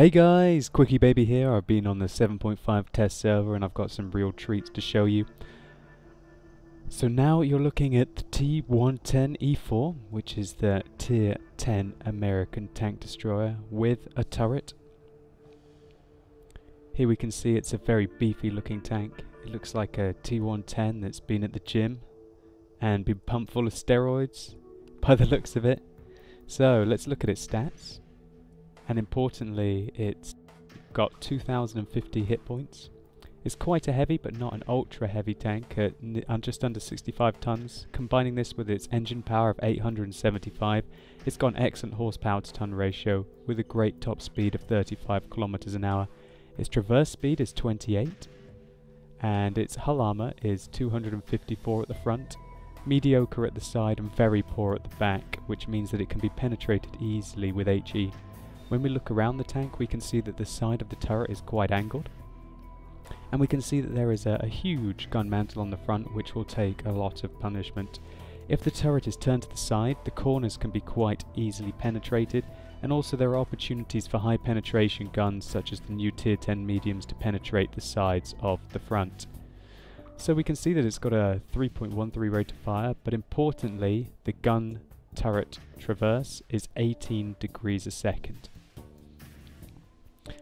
Hey guys, QuickyBaby here. I've been on the 7.5 test server and I've got some real treats to show you. So now you're looking at the T110E4, which is the Tier 10 American tank destroyer with a turret. Here we can see it's a very beefy looking tank. It looks like a T110 that's been at the gym and been pumped full of steroids by the looks of it. So let's look at its stats. And importantly, it's got 2050 hit points. It's quite a heavy but not an ultra heavy tank at just under 65 tons. Combining this with its engine power of 875, it's got an excellent horsepower to ton ratio with a great top speed of 35 kilometers an hour. Its traverse speed is 28 and its hull armor is 254 at the front, mediocre at the side and very poor at the back, which means that it can be penetrated easily with HE. When we look around the tank, we can see that the side of the turret is quite angled, and we can see that there is a huge gun mantle on the front which will take a lot of punishment. If the turret is turned to the side, the corners can be quite easily penetrated, and also there are opportunities for high penetration guns such as the new Tier 10 mediums to penetrate the sides of the front. So we can see that it's got a 3.13 rate of fire, but importantly the gun turret traverse is 18 degrees a second.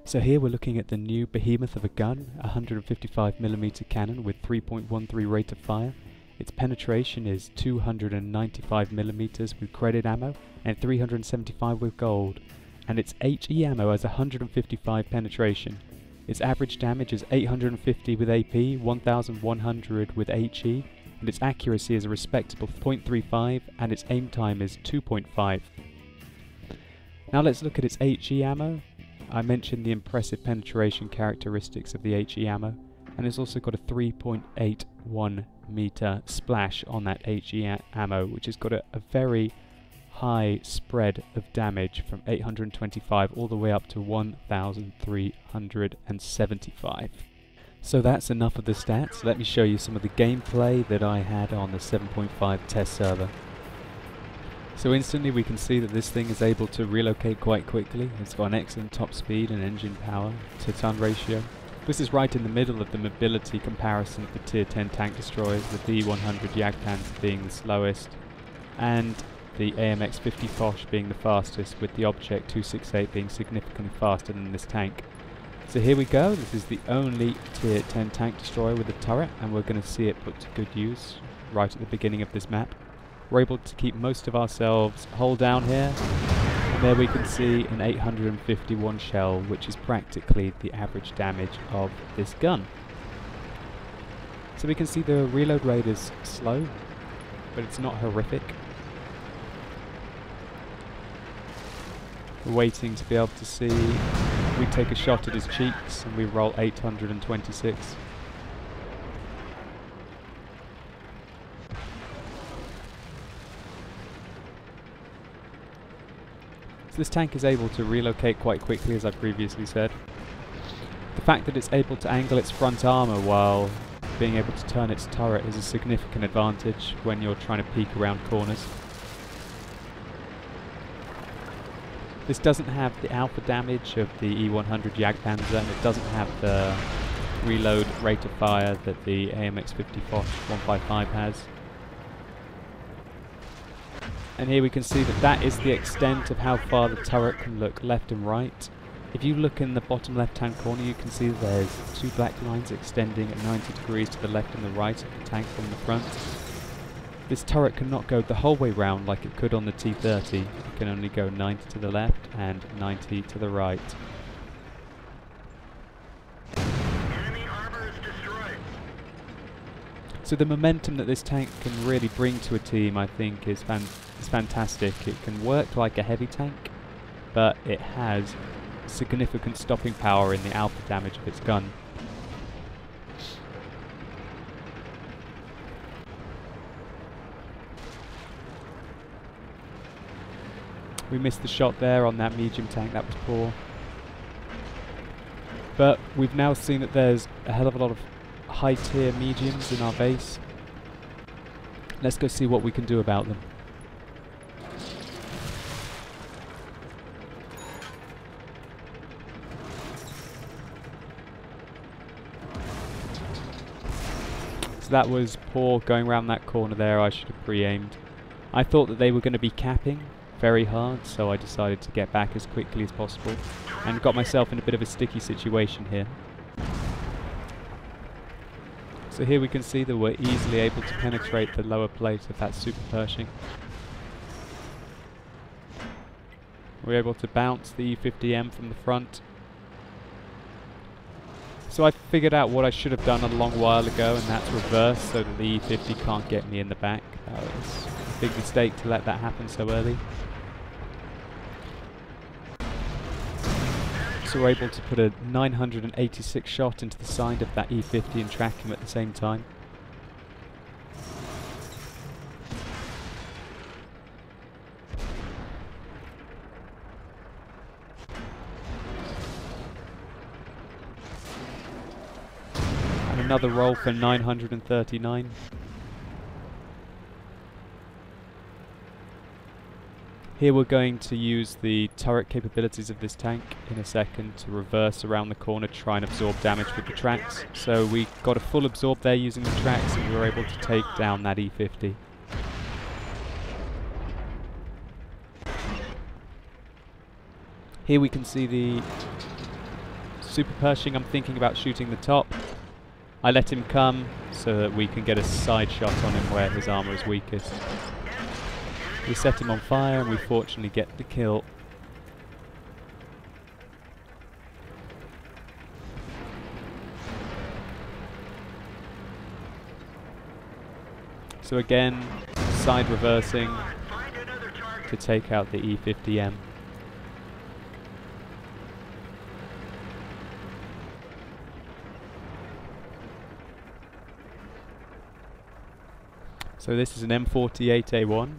So here we're looking at the new behemoth of a gun, a 155mm cannon with 3.13 rate of fire. Its penetration is 295mm with credit ammo and 375 with gold, and its HE ammo has 155 penetration. Its average damage is 850 with AP, 1100 with HE, and its accuracy is a respectable 0.35 and its aim time is 2.5. Now let's look at its HE ammo. I mentioned the impressive penetration characteristics of the HE ammo, and it's also got a 3.81 meter splash on that HE ammo, which has got a very high spread of damage from 825 all the way up to 1375. So that's enough of the stats. Let me show you some of the gameplay that I had on the 7.5 test server. So instantly we can see that this thing is able to relocate quite quickly. It's got an excellent top speed and engine power to ton ratio. This is right in the middle of the mobility comparison of the Tier 10 tank destroyers, with the E100 Jagdpanzer being the slowest and the AMX 50 Foch being the fastest, with the Object 268 being significantly faster than this tank. So here we go. This is the only Tier 10 tank destroyer with a turret, and we're going to see it put to good use right at the beginning of this map. We're able to keep most of ourselves hull down here, and there we can see an 851 shell, which is practically the average damage of this gun. So we can see the reload rate is slow, but it's not horrific. We're waiting to be able to see. We take a shot at his cheeks and we roll 826. So this tank is able to relocate quite quickly, as I previously said. The fact that it's able to angle its front armor while being able to turn its turret is a significant advantage when you're trying to peek around corners. This doesn't have the alpha damage of the E100 Jagdpanzer, and it doesn't have the reload rate of fire that the AMX 50 Foch 155 has. And here we can see that that is the extent of how far the turret can look left and right. If you look in the bottom left hand corner, you can see that there's two black lines extending at 90 degrees to the left and the right of the tank from the front. This turret cannot go the whole way round like it could on the T30. It can only go 90 to the left and 90 to the right. Enemy armor is destroyed. So the momentum that this tank can really bring to a team, I think, is fantastic. It can work like a heavy tank, but it has significant stopping power in the alpha damage of its gun. We missed the shot there on that medium tank, that was poor. But we've now seen that there's a hell of a lot of high tier mediums in our base. Let's go see what we can do about them. So that was poor going around that corner there. I should have pre-aimed. I thought that they were going to be capping very hard, so I decided to get back as quickly as possible and got myself in a bit of a sticky situation here. So here we can see that we're easily able to penetrate the lower plate of that Super Pershing. We're able to bounce the E50M from the front. So I figured out what I should have done a long while ago, and that's reverse so that the E50 can't get me in the back. That was a big mistake to let that happen so early. So we're able to put a 986 shot into the side of that E50 and track him at the same time. And another roll for 939. Here we're going to use the turret capabilities of this tank in a second to reverse around the corner, try and absorb damage with the tracks. So we got a full absorb there using the tracks, and we were able to take down that E50. Here we can see the Super Pershing. I'm thinking about shooting the top. I let him come so that we can get a side shot on him where his armor is weakest. We set him on fire and we fortunately get the kill. So again, side reversing to take out the E50M. So this is an M48A1.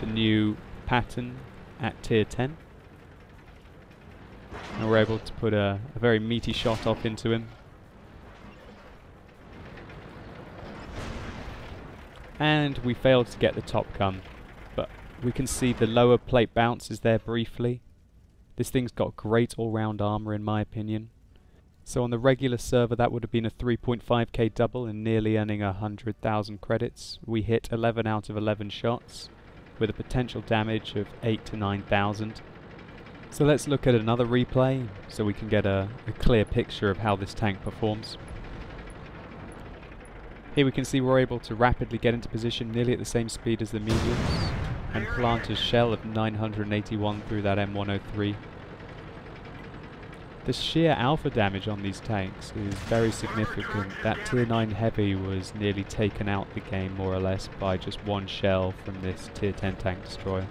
The new pattern at tier 10, and we're able to put a very meaty shot off into him, and we failed to get the top gun, but we can see the lower plate bounces there briefly. This thing's got great all-round armor in my opinion. So on the regular server that would have been a 3.5k double and nearly earning 100,000 credits. We hit 11 out of 11 shots with a potential damage of 8 to 9,000. So let's look at another replay so we can get a clear picture of how this tank performs. Here we can see we're able to rapidly get into position nearly at the same speed as the mediums and plant a shell of 981 through that M103. The sheer alpha damage on these tanks is very significant. That tier 9 heavy was nearly taken out the game more or less by just one shell from this tier 10 tank destroyer.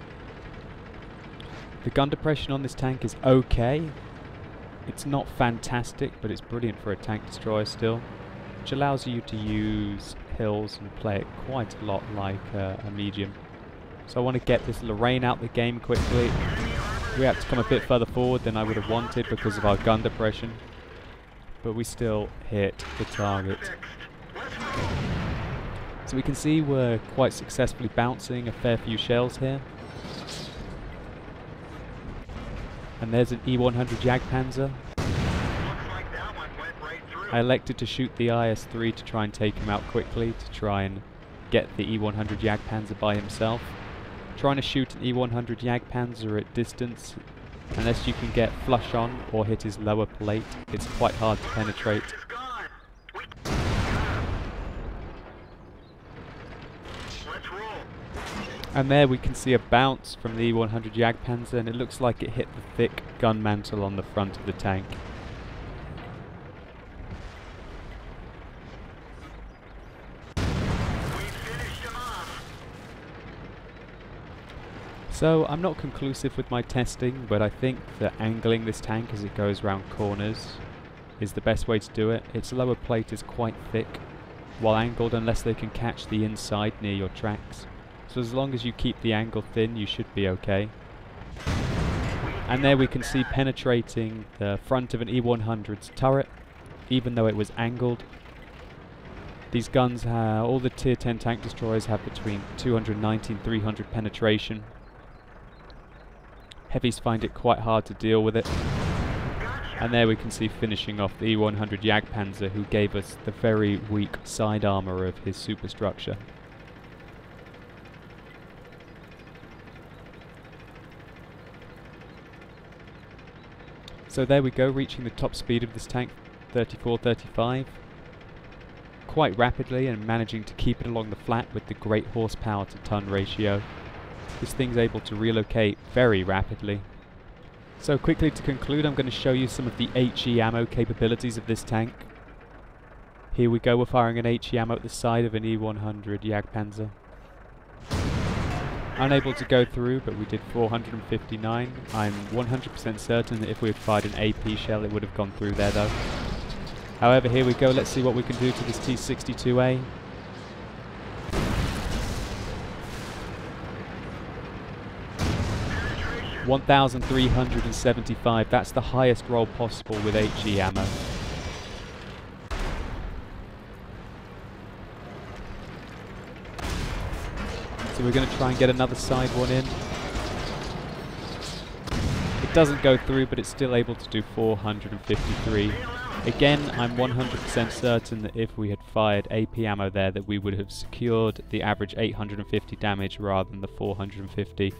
The gun depression on this tank is okay. It's not fantastic, but it's brilliant for a tank destroyer still, which allows you to use hills and play it quite a lot like a medium. So I want to get this Lorraine out the game quickly. We had to come a bit further forward than I would have wanted because of our gun depression, but we still hit the target. So we can see we're quite successfully bouncing a fair few shells here. And there's an E100 Jagdpanzer. I elected to shoot the IS-3 to try and take him out quickly, to try and get the E100 Jagdpanzer by himself. Trying to shoot an E100 Jagdpanzer at distance, unless you can get flush on or hit his lower plate, it's quite hard to penetrate. And there we can see a bounce from the E100 Jagdpanzer, and it looks like it hit the thick gun mantle on the front of the tank. So I'm not conclusive with my testing, but I think that angling this tank as it goes round corners is the best way to do it. Its lower plate is quite thick, while angled unless they can catch the inside near your tracks. So as long as you keep the angle thin, you should be okay. And there we can see penetrating the front of an E100's turret, even though it was angled. These guns, all the tier 10 tank destroyers have between 290 and 300 penetration. Heavies find it quite hard to deal with it. And there we can see finishing off the E100 Jagdpanzer, who gave us the very weak side armour of his superstructure. So there we go, reaching the top speed of this tank, 34-35, quite rapidly, and managing to keep it along the flat with the great horsepower to ton ratio. This thing's able to relocate very rapidly. So quickly to conclude, I'm going to show you some of the HE ammo capabilities of this tank. Here we go, we're firing an HE ammo at the side of an E100 Jagdpanzer. Unable to go through, but we did 459. I'm 100% certain that if we had fired an AP shell it would have gone through there though. However, here we go, let's see what we can do to this T62A. Penetration. 1,375, that's the highest roll possible with HE ammo. So we're going to try and get another side one in. It doesn't go through, but it's still able to do 453. Again, I'm 100% certain that if we had fired AP ammo there, that we would have secured the average 850 damage rather than the 450.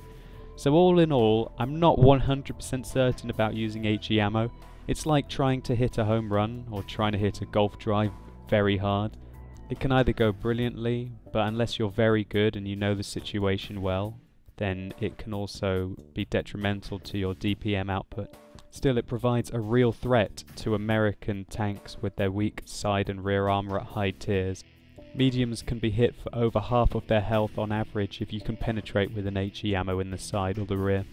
So all in all, I'm not 100% certain about using HE ammo. It's like trying to hit a home run or trying to hit a golf drive very hard. It can either go brilliantly, but unless you're very good and you know the situation well, then it can also be detrimental to your DPM output. Still, it provides a real threat to American tanks with their weak side and rear armour at high tiers. Mediums can be hit for over half of their health on average if you can penetrate with an HE ammo in the side or the rear.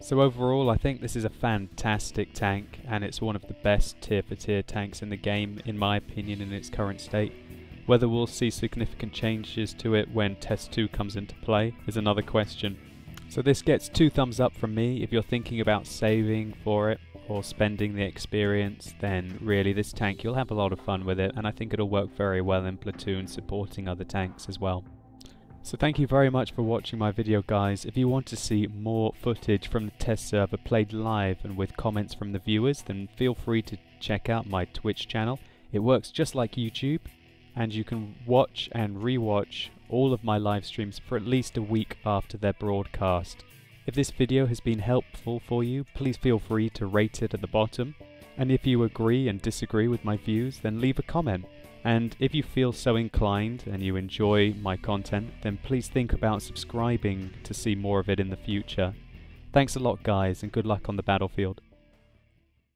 So overall, I think this is a fantastic tank, and it's one of the best tier for tier tanks in the game, in my opinion, in its current state. Whether we'll see significant changes to it when Test 2 comes into play is another question. So this gets 2 thumbs up from me. If you're thinking about saving for it or spending the experience, then really this tank, you'll have a lot of fun with it, and I think it'll work very well in platoon supporting other tanks as well. So thank you very much for watching my video, guys. If you want to see more footage from the test server played live and with comments from the viewers, then feel free to check out my Twitch channel. It works just like YouTube, and you can watch and re-watch all of my live streams for at least a week after their broadcast. If this video has been helpful for you, please feel free to rate it at the bottom, and if you agree and disagree with my views, then leave a comment. And if you feel so inclined and you enjoy my content, then please think about subscribing to see more of it in the future. Thanks a lot, guys, and good luck on the battlefield.